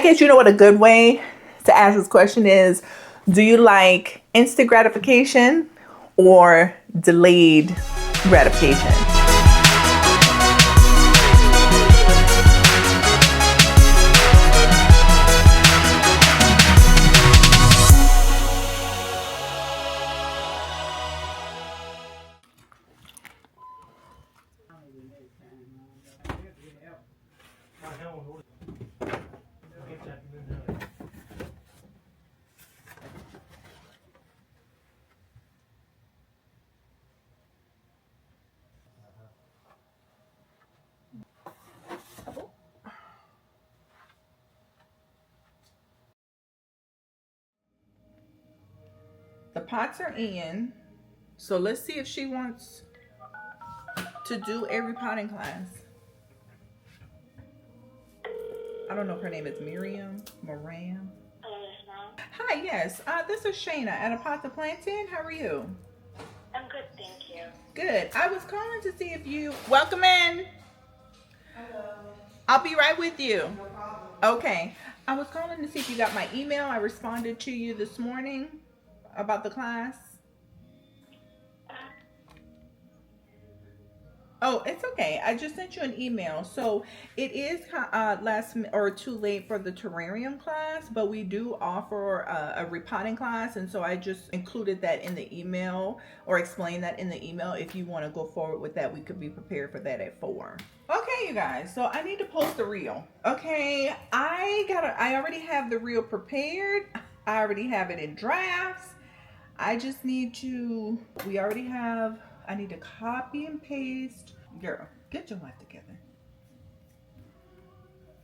guess you know what a good way to ask this question is, do you like instant gratification or delayed gratification? The pots are in, so let's see if she wants to do a repotting class. I don't know if her name is Miriam, Moran. Hi, yes. This is Shayna at A Pot to Plant In. How are you? I'm good, thank you. Good. I was calling to see if you... Welcome in. Hello. I'll be right with you. No problem. Okay. I was calling to see if you got my email. I responded to you this morning about the class. Oh, it's okay. I just sent you an email. So it is last or too late for the terrarium class, but we do offer a repotting class. And so I just included that in the email, or explained that in the email. If you want to go forward with that, we could be prepared for that at 4. Okay, you guys. So I need to post the reel. Okay. I already have the reel prepared. I already have it in drafts. I just need to, I need to copy and paste. Girl, get your life together.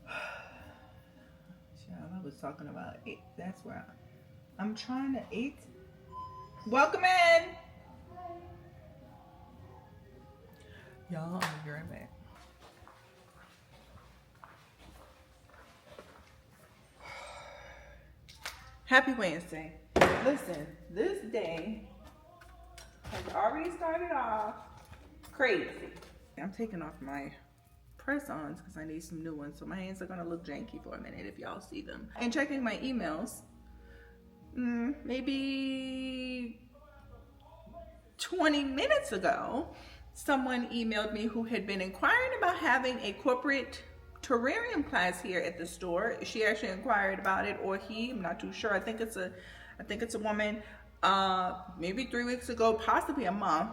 Child, I was talking about 8. That's where I'm trying to 8. Welcome in. Y'all, I'll be right back. Happy Wednesday. Listen, this day has already started off crazy. I'm taking off my press-ons because I need some new ones, so my hands are gonna look janky for a minute if y'all see them. And checking my emails, maybe 20 minutes ago, someone emailed me who had been inquiring about having a corporate terrarium class here at the store. She actually inquired about it, or he, I'm not too sure. I think it's a woman. Maybe 3 weeks ago, possibly a month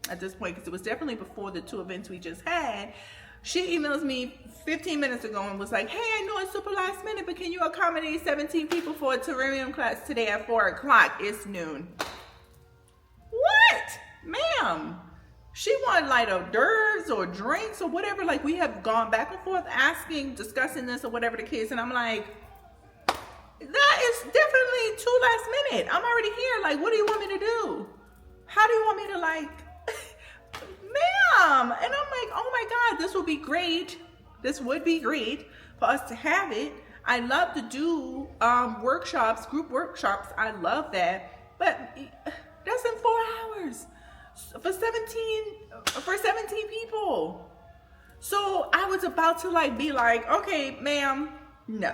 at this point, because it was definitely before the 2 events we just had. She emails me 15 minutes ago and was like, hey, I know it's super last minute, but can you accommodate 17 people for a terrarium class today at 4 o'clock? It's noon. What? Ma'am, she wanted like hors d'oeuvres or drinks or whatever. Like, we have gone back and forth asking, discussing this or whatever the case, and I'm like, that is definitely too last minute. I'm already here. Like, what do you want me to do? How do you want me to, like, ma'am? And I'm like, oh my God, this would be great. This would be great for us to have it. I love to do workshops, group workshops. I love that. But that's in 4 hours for 17 people. So I was about to like be like, okay, ma'am, no.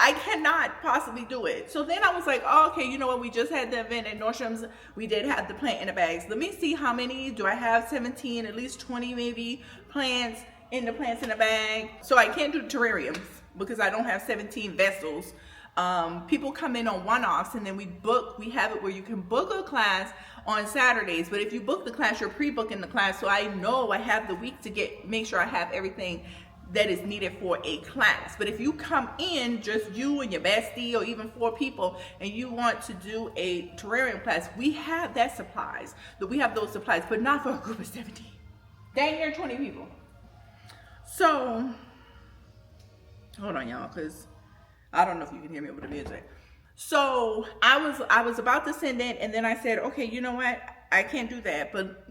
I cannot possibly do it. So then I was like, oh, okay, you know what? We just had the event at Nordstrom's. We did have the plant in the bags. Let me see how many. Do I have 17, at least 20 maybe plants in the bag? So I can't do terrariums because I don't have 17 vessels. People come in on one-offs, and then we have it where you can book a class on Saturdays. But if you book the class, you're pre-booking the class. So I know I have the week to make sure I have everything that is needed for a class. But if you come in, just you and your bestie, or even 4 people, and you want to do a terrarium class, we have that supplies. We have those supplies, but not for a group of 17. Dang near 20 people. So, hold on, y'all, because I don't know if you can hear me over the music. So I was about to send it, and then I said, okay, you know what? I can't do that, but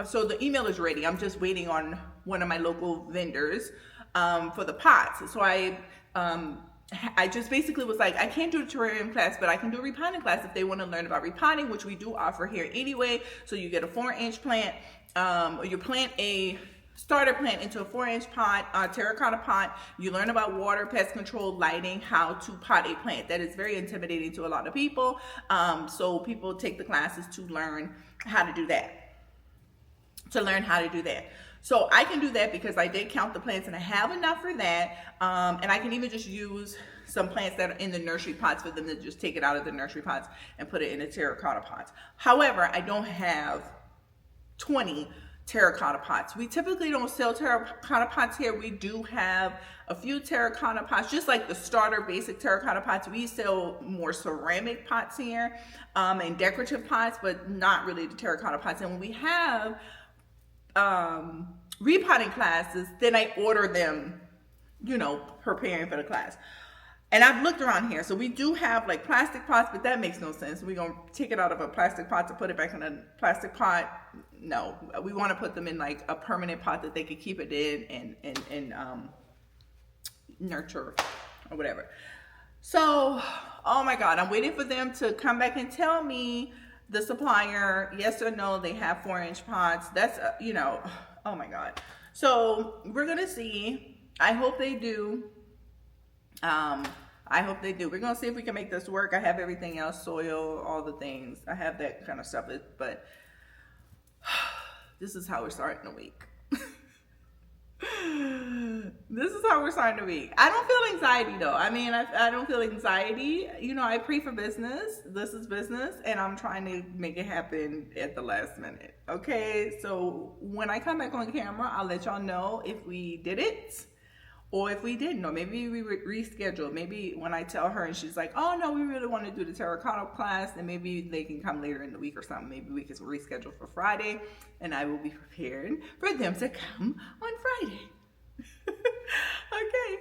so the email is ready. I'm just waiting on one of my local vendors for the pots. So I just basically was like, I can't do a terrarium class, but I can do a repotting class if they want to learn about repotting, which we do offer here anyway. So you get a 4-inch plant, or you plant a starter plant into a 4-inch pot, terracotta pot. You learn about water, pest control, lighting, how to pot a plant. That is very intimidating to a lot of people. So people take the classes to learn how to do that. So I can do that because I did count the plants and I have enough for that. And I can even just use some plants that are in the nursery pots for them to just take it out of the nursery pots and put it in the terracotta pots. However, I don't have 20 terracotta pots. We typically don't sell terracotta pots here. We do have a few terracotta pots, just like the starter basic terracotta pots. We sell more ceramic pots here and decorative pots, but not really the terracotta pots. And when we have repotting classes, then I order them, preparing for the class. And I've looked around here. So we do have like plastic pots, but that makes no sense. We're going to take it out of a plastic pot to put it back in a plastic pot. No, we want to put them in like a permanent pot that they can keep it in and nurture or whatever. So, oh my God, I'm waiting for them to come back and tell me, the supplier, yes or no, they have 4-inch pots. That's, oh my God. So we're going to see. I hope they do. We're going to see if we can make this work. I have everything else, soil, all the things. I have that kind of stuff, but this is how we're starting the week. This is how we're starting the week. I don't feel anxiety though. I don't feel anxiety. I pray for business. This is business and I'm trying to make it happen at the last minute. Okay. So when I come back on camera, I'll let y'all know if we did it or if we didn't, or maybe we reschedule. Maybe when I tell her and she's like, oh no, we really want to do the terracotta class, then maybe they can come later in the week or something. Maybe we can reschedule for Friday and I will be prepared for them to come on Friday. Okay.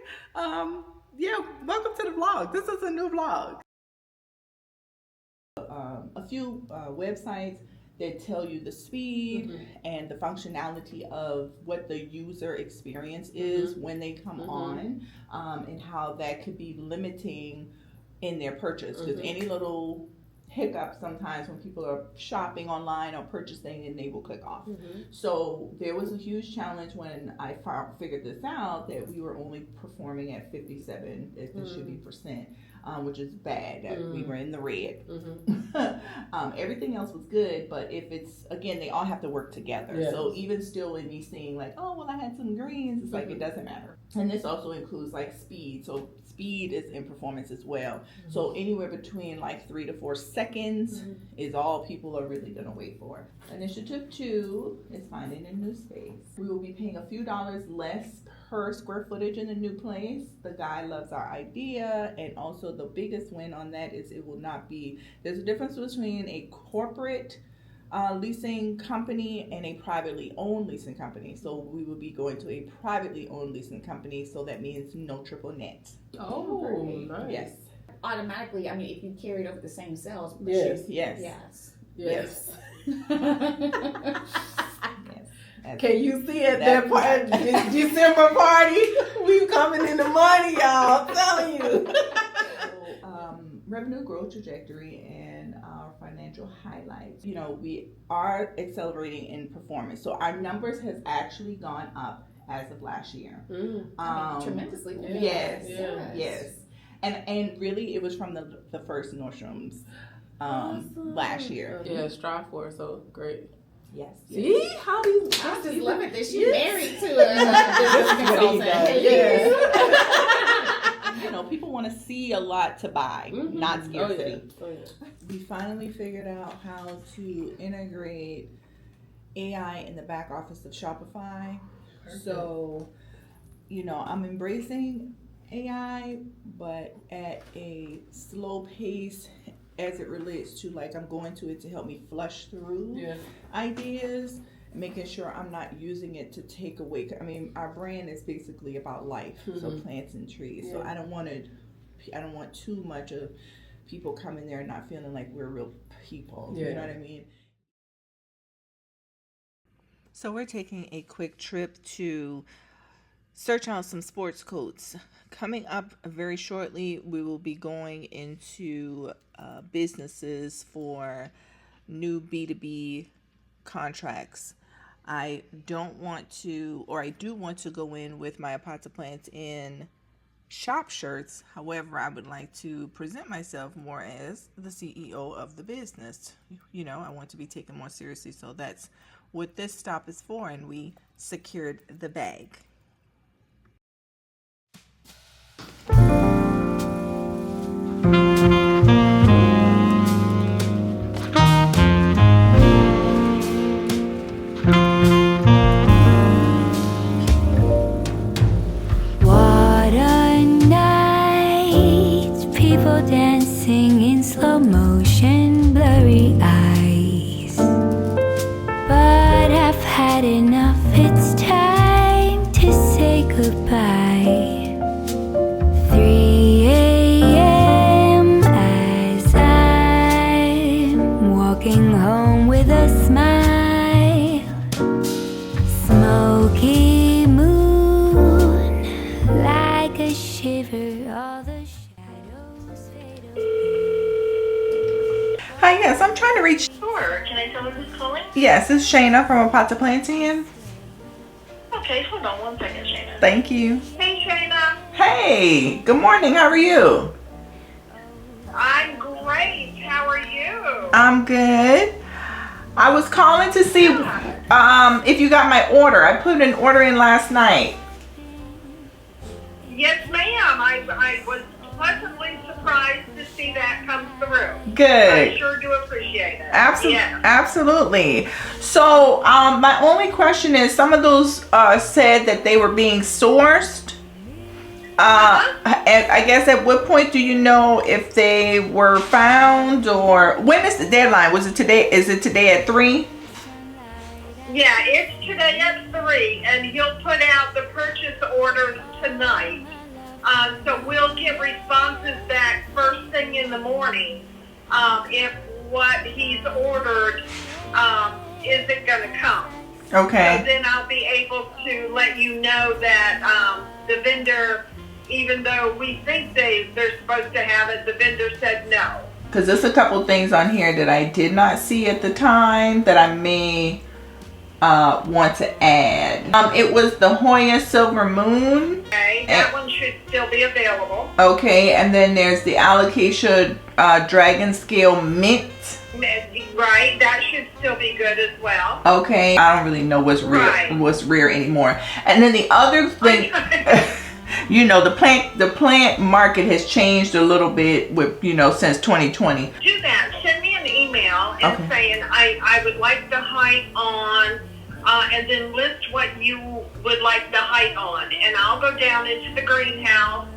Welcome to the vlog. This is a new vlog. A few websites that tell you the speed and the functionality of what the user experience is when they come on, and how that could be limiting in their purchase. Because any little hiccup sometimes when people are shopping online or purchasing and they will click off. So there was a huge challenge when I figured this out, that we were only performing at 57, it should be percent, which is bad. We were in the red. Everything else was good, but if it's, again, they all have to work together. Yes. So even still in me seeing like, oh, well, I had some greens, it's like, it doesn't matter. And this also includes like speed. So speed is in performance as well. So anywhere between like 3 to 4 seconds is all people are really gonna wait for. Initiative 2 is finding a new space. We will be paying a few dollars less per square footage in the new place. The guy loves our idea, and also the biggest win on that is it will not be, there's a difference between a corporate leasing company and a privately owned leasing company. So we will be going to a privately owned leasing company, so that means no triple net. Oh, nice. Yes. Automatically, if you carried over the same sales. Yes. Yes. Can you see at that part, December party? We coming in the money, y'all. I'm telling you. So, revenue growth trajectory and our financial highlights. We are accelerating in performance. So our numbers has actually gone up as of last year. Tremendously. Yes. And really, it was from the first Nordstrom's last year. Yeah, strive for it. So great. Yes. See how these? I just love it that she's married to a consultant. People want to see a lot to buy, not scarcity. Oh, yeah. We finally figured out how to integrate AI in the back office of Shopify. Perfect. So, I'm embracing AI, but at a slow pace as it relates to, like, I'm going to it to help me flush through ideas, making sure I'm not using it to take away. Our brand is basically about life, so plants and trees. So I don't want too much of people coming there and not feeling like we're real people. You know what I mean? So we're taking a quick trip to search out some sports coats. Coming up very shortly, we will be going into businesses for new B2B contracts. I don't want to, or I do want to go in with my pots of plants in shop shirts. However, I would like to present myself more as the CEO of the business. You know, I want to be taken more seriously. So that's what this stop is for. And we secured the bag. Dancing in slow motion, blurry eyes. But I've had enough, it's time to say goodbye. 3 a.m. as I'm walking home with a smile. Smoky moon, like a shiver, all the Hi, yes, I'm trying to reach. Sure. Can I tell her who's calling? Yes, it's Shayna from A Pot to Plantain. Okay, hold on one second, Shayna. Thank you. Hey, Shayna. Hey, good morning. How are you? I'm great. How are you? I'm good. I was calling to see if you got my order. I put an order in last night. Yes, ma'am. I was pleasantly surprised to see that come through. Good. I sure do appreciate it. Absolutely. So my only question is, some of those said that they were being sourced. And I guess at what point do you know if they were found, or when is the deadline? Was it today? Is it today at 3? Yeah, it's today at 3, and he'll put out the purchase orders tonight. So we'll get responses back first thing in the morning if what he's ordered isn't going to come. Okay. So then I'll be able to let you know that the vendor, even though we think they're supposed to have it, the vendor said no. Because there's a couple things on here that I did not see at the time that I may want to add. It was the Hoya Silver Moon. Okay, that one should still be available. Okay, and then there's the Alocasia Dragon Scale Mint. Right, that should still be good as well. Okay, I don't really know what's rare anymore. And then the other thing, you know, the plant market has changed a little bit with, you know, since 2020. Do that. Send me an email and saying I would like the height on, and then list what you would like the height on, and I'll go down into the greenhouse.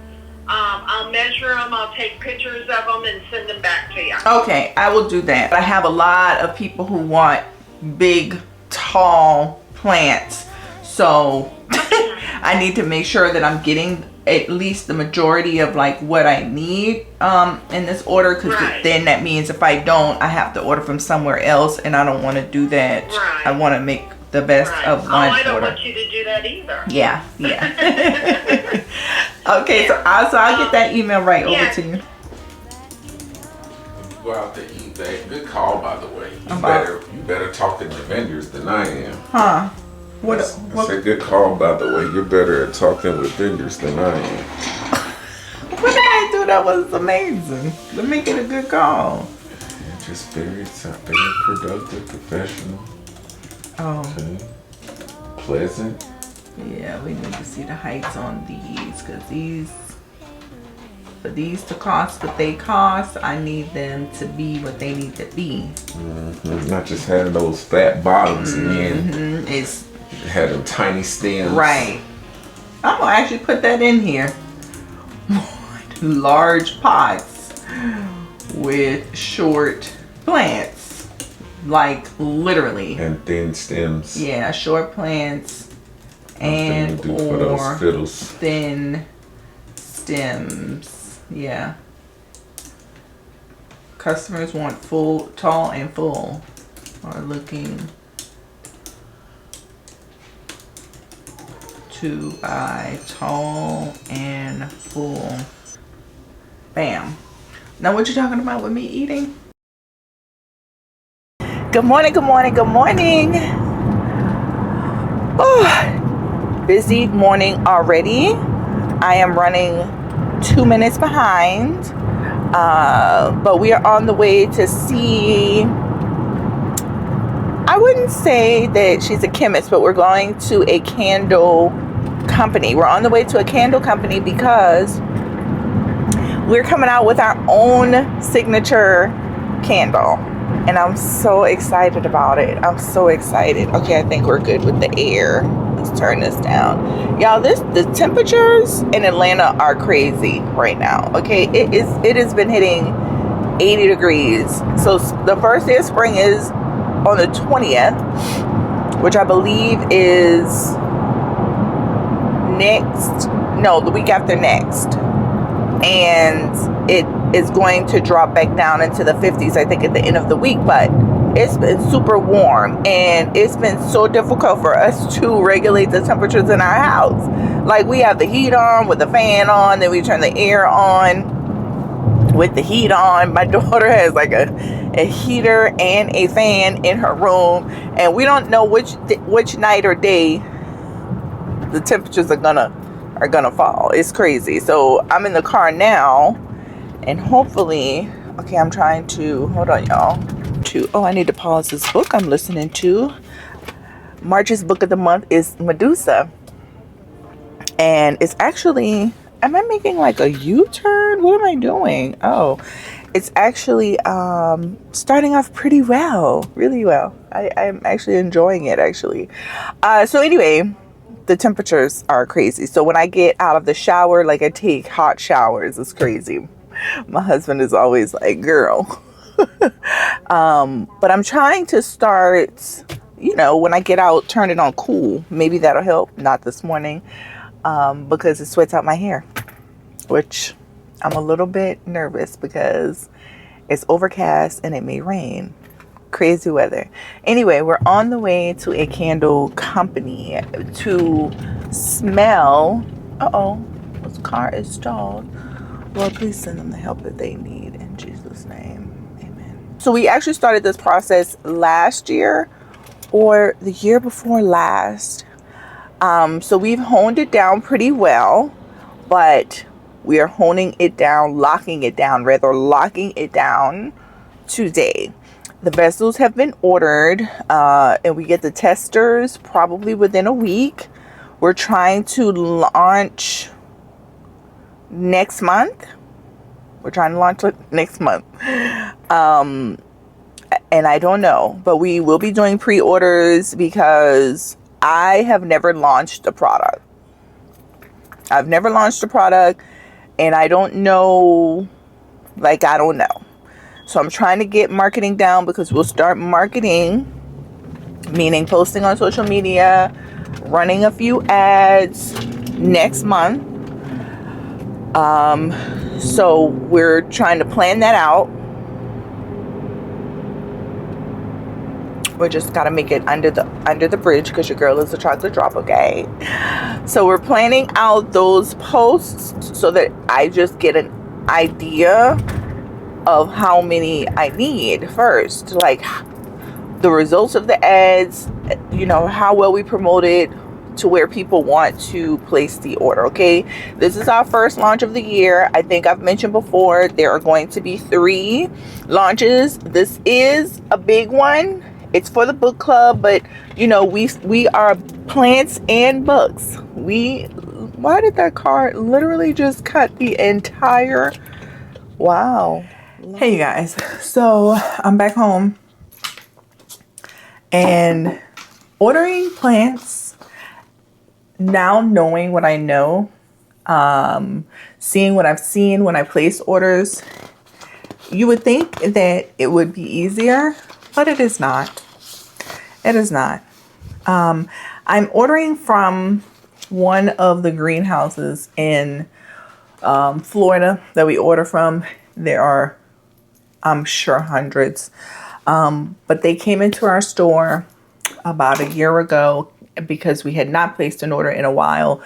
I'll measure them, I'll take pictures of them and send them back to you. Okay, I will do that. I have a lot of people who want big, tall plants, so I need to make sure that I'm getting at least the majority of like what I need in this order, because then that means if I don't, I have to order from somewhere else, and I don't want to do that. I want to make the best of one I don't order. want you to do that either. Yeah. Okay, so I'll get that email over to you. Go out to eBay. Good call, by the way. You better talk to the vendors than I am. Huh? That's a good call, by the way. You're better at talking with vendors than I am. What did I do that was amazing? To make it a good call. You're just very productive, professional. Oh. Okay. Pleasant. Yeah, we need to see the heights on these, because for these to cost what they cost, I need them to be what they need to be. Not just having those fat bottoms and then it's had them tiny stems. Right. I'm gonna actually put that in here. Large pots with short plants, like literally. And thin stems. Yeah, short plants and for those fiddles. Thin stems. Yeah. Customers want full, tall and full. Are looking to buy tall and full. Bam. Now what you talking about with me eating? Good morning, good morning, good morning. Oh, busy morning already. I am running 2 minutes behind, but we are on the way to see, I wouldn't say that she's a chemist, but we're going to a candle company. We're on the way to a candle company because we're coming out with our own signature candle. And I'm so excited about it. I'm so excited. Okay, I think we're good with the air. Let's turn this down. Y'all, the temperatures in Atlanta are crazy right now. Okay, it has been hitting 80 degrees. So the first day of spring is on the 20th, which I believe is the week after next. And it is going to drop back down into the 50s, I think, at the end of the week. But it's been super warm, and it's been so difficult for us to regulate the temperatures in our house. Like, we have the heat on with the fan on, then we turn the air on with the heat on. My daughter has like a heater and a fan in her room, and we don't know which night or day the temperatures are gonna fall. It's crazy. So I'm in the car now, and hopefully, okay, I'm trying to, hold on y'all, I need to pause this book I'm listening to. March's book of the month is Medusa, and it's actually, am I making like a U-turn? What am I doing? Oh, it's actually starting off pretty well, really well. I'm actually enjoying it, actually. So anyway, the temperatures are crazy. So when I get out of the shower, like, I take hot showers. It's crazy. My husband is always like, girl. But I'm trying to start, when I get out, turn it on cool. Maybe that'll help. Not this morning, because it sweats out my hair, which I'm a little bit nervous because it's overcast and it may rain. Crazy weather. Anyway, we're on the way to a candle company to smell. This car is stalled. Lord, please send them the help that they need in Jesus' name. Amen. So we actually started this process last year or the year before last. So we've honed it down pretty well, but we are locking it down today. The vessels have been ordered, and we get the testers probably within a week. We're trying to launch next month. And I don't know, but we will be doing pre-orders because I have never launched a product. And I don't know, I don't know. So I'm trying to get marketing down because we'll start marketing, meaning posting on social media, running a few ads next month. So we're trying to plan that out. We just got to make it under the bridge because your girl is a chocolate drop, okay? So we're planning out those posts so that I just get an idea of how many I need first, like the results of the ads, how well we promote it to where people want to place the order. Okay, this is our first launch of the year. I think I've mentioned before there are going to be 3 launches. This is a big one. It's for the book club, but we are plants and books. Why did that car literally just cut the entire, wow. Hey you guys, so I'm back home and ordering plants, now knowing what I know, seeing what I've seen when I place orders. You would think that it would be easier, but it is not. I'm ordering from one of the greenhouses in Florida that we order from. There are, I'm sure, hundreds. But they came into our store about a year ago because we had not placed an order in a while.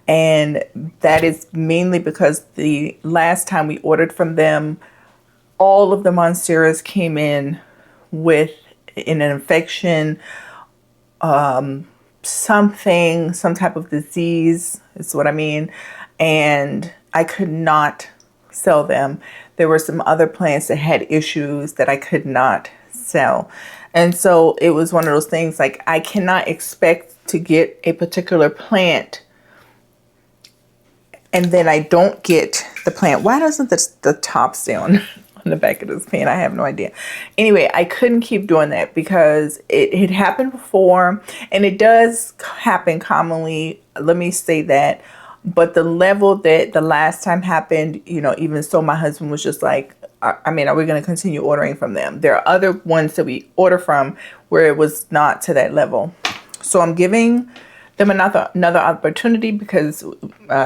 And that is mainly because the last time we ordered from them, all of the monsteras came in with an infection, some type of disease is what I mean. And I could not sell them. There were some other plants that had issues that I could not sell. And so it was one of those things like I cannot expect to get a particular plant and then I don't get the plant. Why doesn't the top stay on the back of this pen? I have no idea. Anyway, I couldn't keep doing that because it had happened before, and it does happen commonly. Let me say that. But the level that the last time happened, even so, my husband was just like, I mean, are we going to continue ordering from them? There are other ones that we order from where it was not to that level. So I'm giving them another opportunity because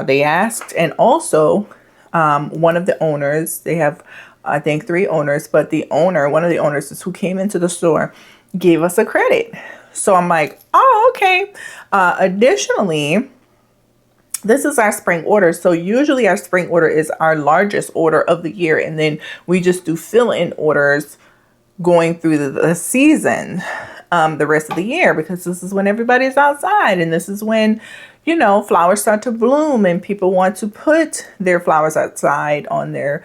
they asked. And also one of the owners, they have, I think, 3 owners, but one of the owners who came into the store gave us a credit. So I'm like, oh, okay. Additionally, this is our spring order. So usually our spring order is our largest order of the year. And then we just do fill-in orders going through the season, the rest of the year, because this is when everybody's outside. And this is when, flowers start to bloom and people want to put their flowers outside on their,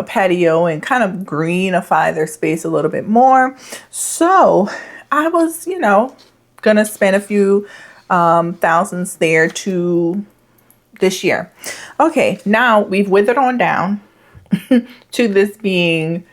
patio and kind of greenify their space a little bit more. So I was, going to spend a few thousands there this year. Okay, now we've withered on down to this being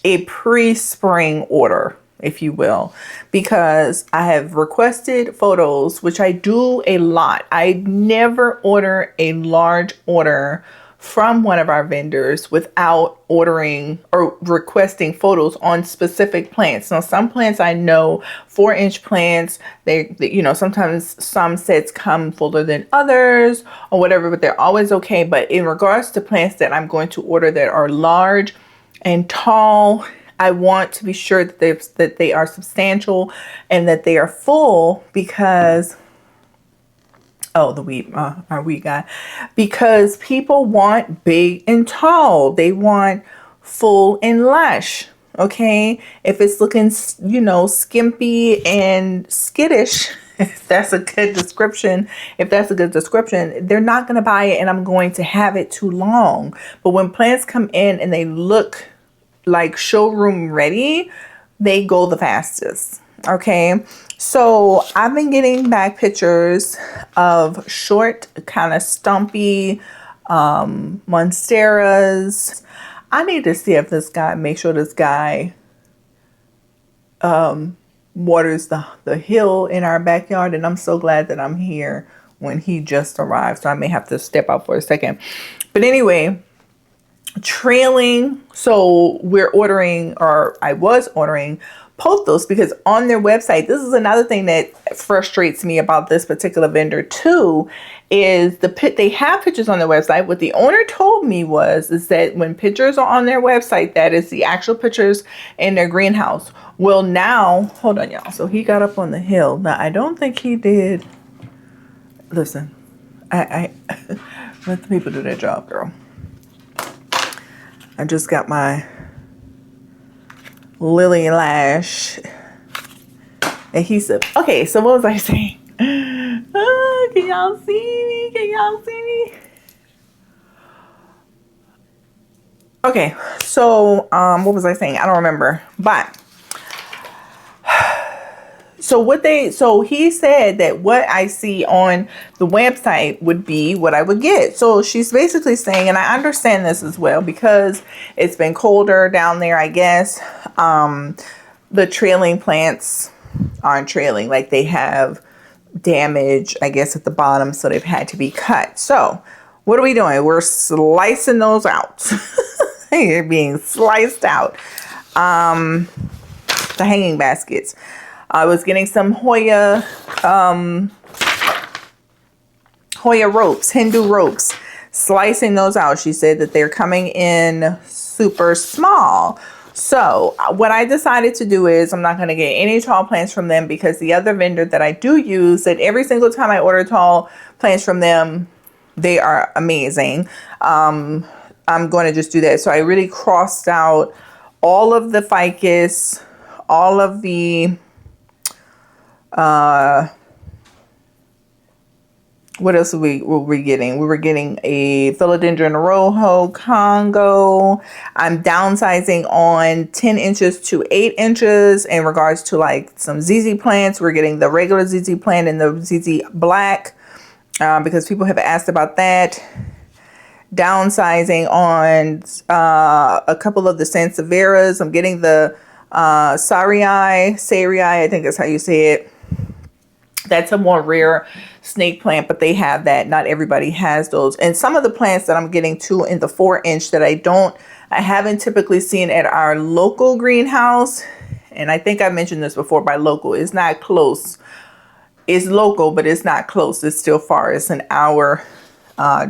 a pre-spring order, if you will, because I have requested photos, which I do a lot. I never order a large order from one of our vendors without ordering or requesting photos on specific plants. Now, some plants I know, 4-inch plants, they sometimes some sets come fuller than others or whatever, but they're always okay. But in regards to plants that I'm going to order that are large and tall, I want to be sure that they are substantial and that they are full because our weed guy, because people want big and tall. They want full and lush. Okay, if it's looking, skimpy and skittish, if that's a good description, they're not going to buy it, and I'm going to have it too long. But when plants come in and they look like showroom ready, they go the fastest. Okay, so I've been getting back pictures of short, kind of stumpy monsteras. I need to see if make sure this guy waters the hill in our backyard. And I'm so glad that I'm here when he just arrived. So I may have to step out for a second. But anyway, trailing. So I was ordering pothos because on their website, this is another thing that frustrates me about this particular vendor too, is they have pictures on their website. What the owner told me is that when pictures are on their website, that is the actual pictures in their greenhouse. Well, now, hold on, y'all. So he got up on the hill. Now, I don't think he did. Listen, I let the people do their job, girl. I just got my Lily Lash adhesive. Okay, so what was I saying? Oh, can y'all see me? Okay, so what was I saying? I don't remember. But so he said that what I see on the website would be what I would get. So she's basically saying, and I understand this as well because it's been colder down there, I guess. The trailing plants aren't trailing, like they have damage, I guess, at the bottom, so they've had to be cut. So what are we doing? We're slicing those out. They're being sliced out. The hanging baskets. I was getting some Hoya ropes, Hindu ropes, slicing those out. She said that they're coming in super small. So what I decided to do is I'm not going to get any tall plants from them because the other vendor that I do use, that every single time I order tall plants from them, they are amazing. I'm going to just do that. So I really crossed out all of the ficus, all of the What else were we getting? We were getting a philodendron rojo Congo. I'm downsizing on 10 inches to 8 inches in regards to like some ZZ plants. We're getting the regular ZZ plant and the ZZ black because people have asked about that. Downsizing on a couple of the sansevieras. I'm getting the sarii, I think that's how you say it. That's a more rare snake plant, but they have that. Not everybody has those. And some of the plants that I'm getting too in the 4-inch that I haven't typically seen at our local greenhouse. And I think I mentioned this before, by local, it's not close. It's local, but it's not close. It's still far. It's an hour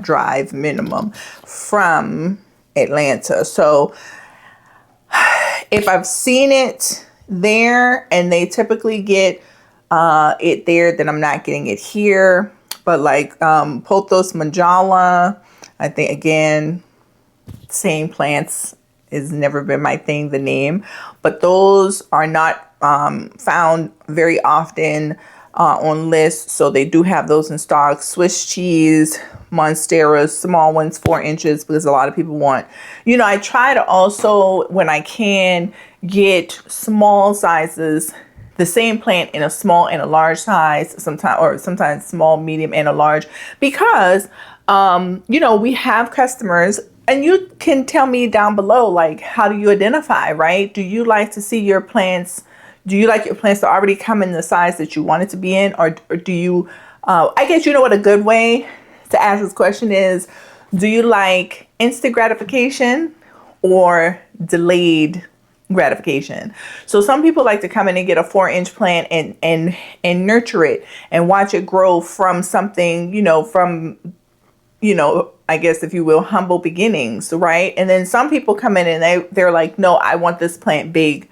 drive minimum from Atlanta. So if I've seen it there and they typically get it there, then I'm not getting it here. But like Pothos Manjala, I think again, same plants has never been my thing, the name, but those are not found very often on lists. So they do have those in stock. Swiss cheese, monsteras, small ones, 4 inches, because a lot of people want, I try to also, when I can, get small sizes, the same plant in a small and a large size, sometimes small, medium, and a large, because we have customers, and you can tell me down below, like, how do you identify, right? Do you like to see your plants? Do you like your plants to already come in the size that you want it to be in, or do you? I guess what a good way to ask this question is: do you like instant gratification or delayed gratification? So some people like to come in and get a 4-inch plant and nurture it and watch it grow from something, I guess, if you will, humble beginnings, right? And then some people come in and they're like, no, I want this plant big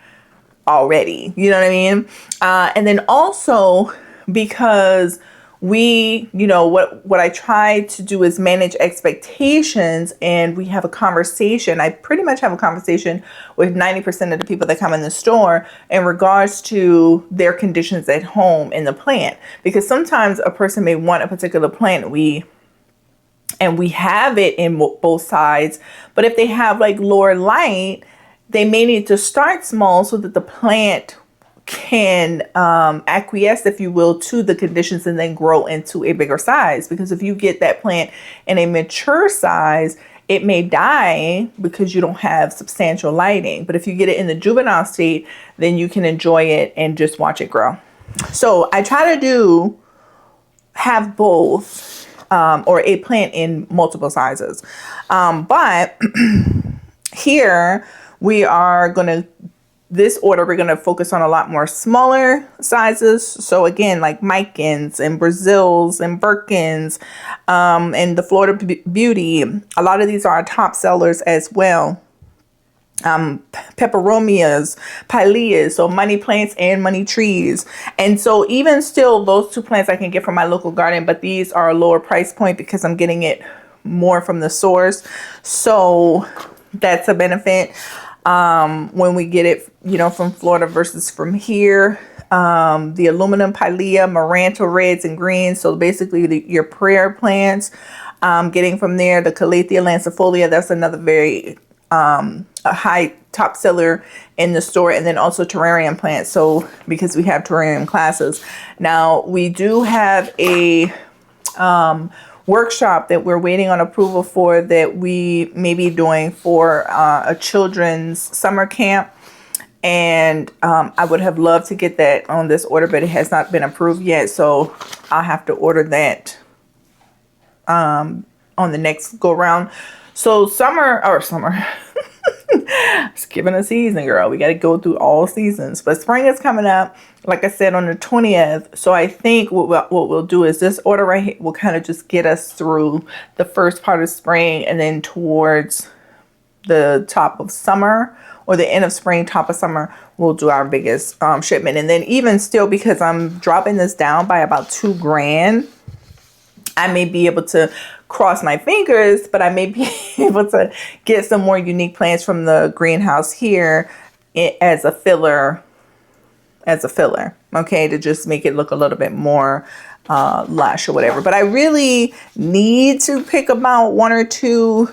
already. You know what I mean? And then also because what I try to do is manage expectations, and we have a conversation. I pretty much have a conversation with 90% of the people that come in the store in regards to their conditions at home in the plant, because sometimes a person may want a particular plant. And we have it in both sides, but if they have like lower light, they may need to start small so that the plant can acquiesce, if you will, to the conditions and then grow into a bigger size. Because if you get that plant in a mature size, it may die because you don't have substantial lighting. But if you get it in the juvenile state, then you can enjoy it and just watch it grow. So I try to have both, or a plant in multiple sizes. But here we are going to, this order, we're going to focus on a lot more smaller sizes. So again, like Micans and Brazils and Birkins, and the Florida Beauty. A lot of these are our top sellers as well. Peperomias, Pileas, so money plants and money trees. And so even still, those two plants I can get from my local garden, but these are a lower price point because I'm getting it more from the source. So that's a benefit when we get it, from Florida versus from here. The aluminum Pilea, Maranta reds and greens. So basically your prayer plants, getting from there. The Calathea lancifolia, that's another very a high top seller in the store. And then also terrarium plants. So because we have terrarium classes. Now we do have a workshop that we're waiting on approval for, that we may be doing for a children's summer camp. And I would have loved to get that on this order, but it has not been approved yet. So I'll have to order that on the next go round. So summer, skipping a season, girl. We got to go through all seasons. But spring is coming up, like I said, on the 20th. So I think what we'll do is this order right here will kind of just get us through the first part of spring, and then towards the top of summer, or the end of spring, top of summer, we'll do our biggest shipment. And then even still, because I'm dropping this down by about $2,000, I may be able to cross my fingers, but I may be able to get some more unique plants from the greenhouse here as a filler. okay, to just make it look a little bit more lush or whatever. But I really need to pick about 1 or 2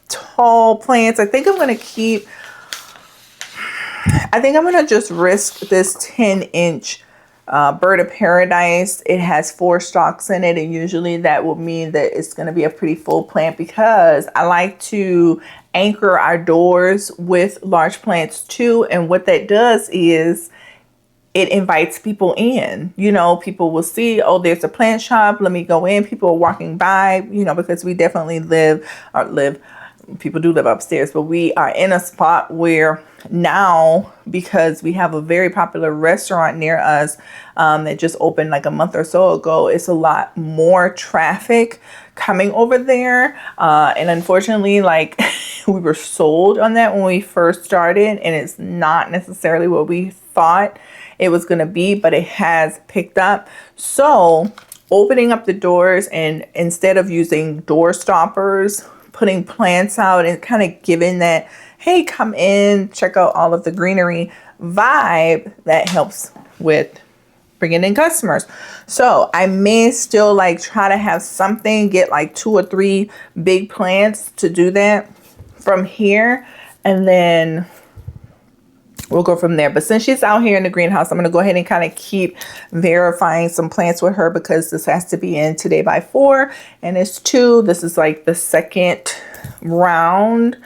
tall plants. I think I'm going to just risk this 10-inch Bird of Paradise. It has 4 stalks in it, and usually that will mean that it's going to be a pretty full plant, because I like to anchor our doors with large plants too. And what that does is it invites people in. You know, people will see, oh, there's a plant shop, let me go in. People are walking by, you know, because we definitely people do live upstairs, but we are in a spot where now, because we have a very popular restaurant near us that just opened like a month or so ago, it's a lot more traffic coming over there. And unfortunately, like we were sold on that when we first started, and it's not necessarily what we thought it was going to be, but it has picked up. So opening up the doors, and instead of using door stoppers, putting plants out and kind of giving that, hey, come in, check out all of the greenery vibe, that helps with bringing in customers. So I may still like try to have something, get like 2 or 3 big plants to do that from here, and then we'll go from there. But since she's out here in the greenhouse, I'm going to go ahead and kind of keep verifying some plants with her, because this has to be in today by 4, and it's 2. This is like the second round.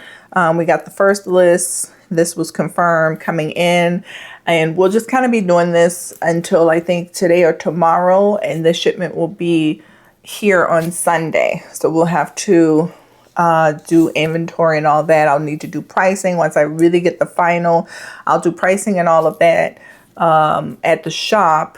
We got the first list. This was confirmed coming in, and we'll just kind of be doing this until I think today or tomorrow, and the shipment will be here on Sunday. So we'll have to do inventory and all that. I'll need to do pricing once I really get the final. I'll do pricing and all of that at the shop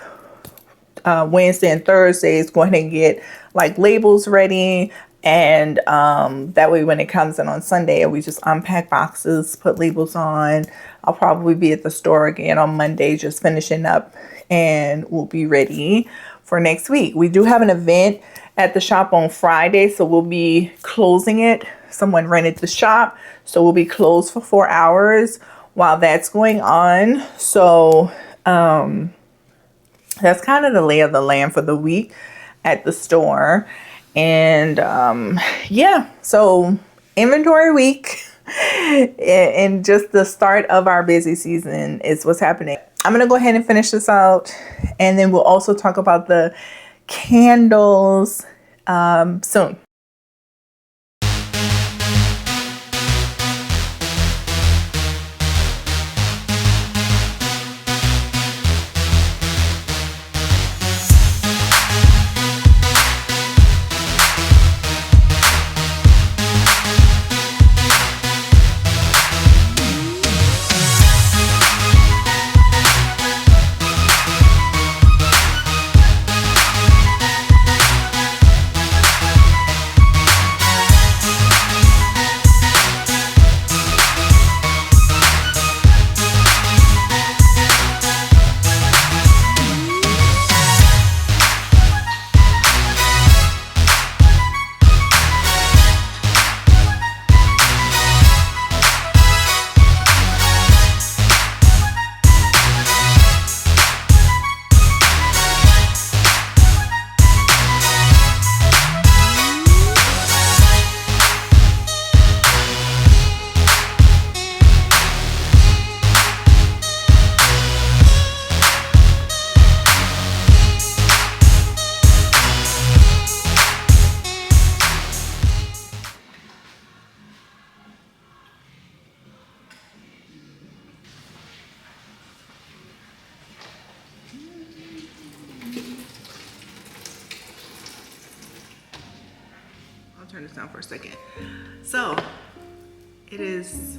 Wednesday and Thursdays. Go ahead and get like labels ready, and that way when it comes in on Sunday, we just unpack boxes, put labels on. I'll probably be at the store again on Monday just finishing up, and we'll be ready for next week. We do have an event at the shop on Friday, so we'll be closing it. Someone rented the shop, so we'll be closed for 4 hours while that's going on. So that's kind of the lay of the land for the week at the store. And yeah, so inventory week and just the start of our busy season is what's happening. I'm gonna go ahead and finish this out, and then we'll also talk about the candles soon. Turn this down for a second. So it is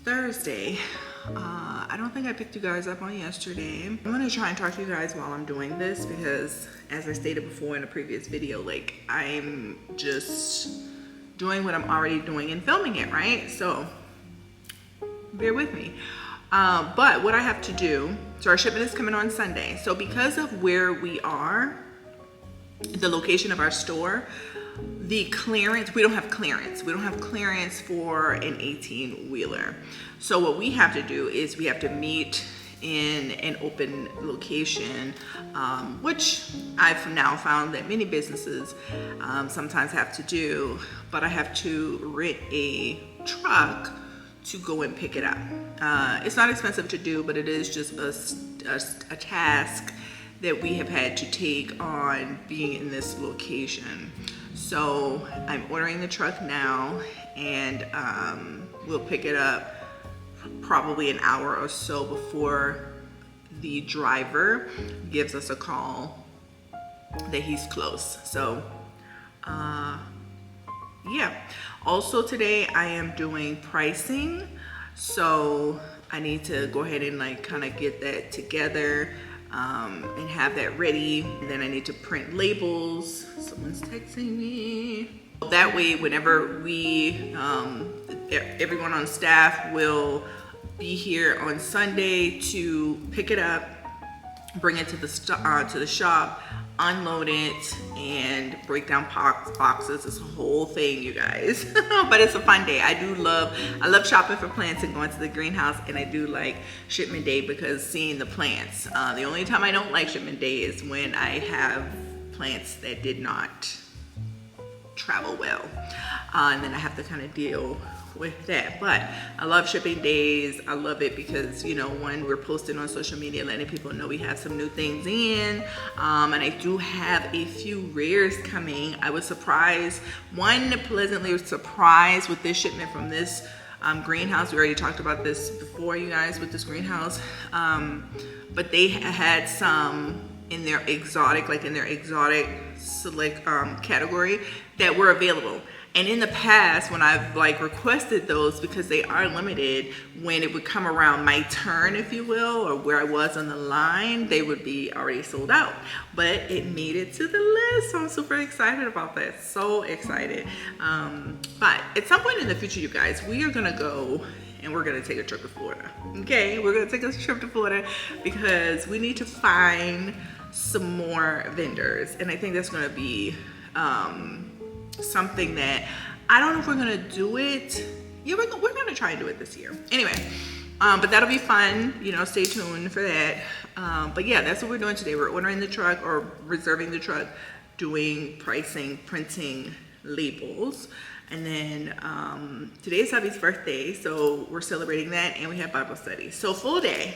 Thursday. I don't think I picked you guys up on yesterday. I'm gonna try and talk to you guys while I'm doing this, because as I stated before in a previous video, like I'm just doing what I'm already doing and filming it, right? So bear with me. But what I have to do, so our shipment is coming on Sunday. So because of where we are, the location of our store, the clearance, we don't have clearance. We don't have clearance for an 18-wheeler. So what we have to do is we have to meet in an open location, which I've now found that many businesses sometimes have to do, but I have to rent a truck to go and pick it up. It's not expensive to do, but it is just a task that we have had to take on being in this location. So I'm ordering the truck now, and we'll pick it up probably an hour or so before the driver gives us a call that he's close. So yeah. Also today I am doing pricing, so I need to go ahead and like kind of get that together and have that ready. And then I need to print labels. Someone's texting me. That way, whenever we, everyone on staff will be here on Sunday to pick it up, bring it to the shop, unload it, and break down boxes. It's a whole thing, you guys. But it's a fun day. I love shopping for plants and going to the greenhouse, and I do like shipment day because seeing the plants. The only time I don't like shipment day is when I have plants that did not travel well, and then I have to kind of deal with that. But I love shipping days. I love it because, you know, one, we're posting on social media letting people know we have some new things in, and I do have a few rares coming. I was surprised, pleasantly surprised with this shipment from this greenhouse. We already talked about this before, you guys, with this greenhouse, but they had some in their exotic, select category that were available. And in the past, when I've like requested those, because they are limited, when it would come around my turn, if you will, or where I was on the line, they would be already sold out. But it made it to the list, so I'm super excited about that. So excited. But at some point in the future, you guys, we are gonna go and we're gonna take a trip to Florida. Okay, we're gonna take a trip to Florida because we need to find some more vendors, and I think that's gonna be something that I don't know if we're gonna do it. Yeah, we're gonna try and do it this year. Anyway, but that'll be fun. You know, stay tuned for that. But yeah, that's what we're doing today. We're ordering the truck or reserving the truck, doing pricing, printing labels, and then today is Hubby's birthday, so we're celebrating that, and we have Bible study. So full day.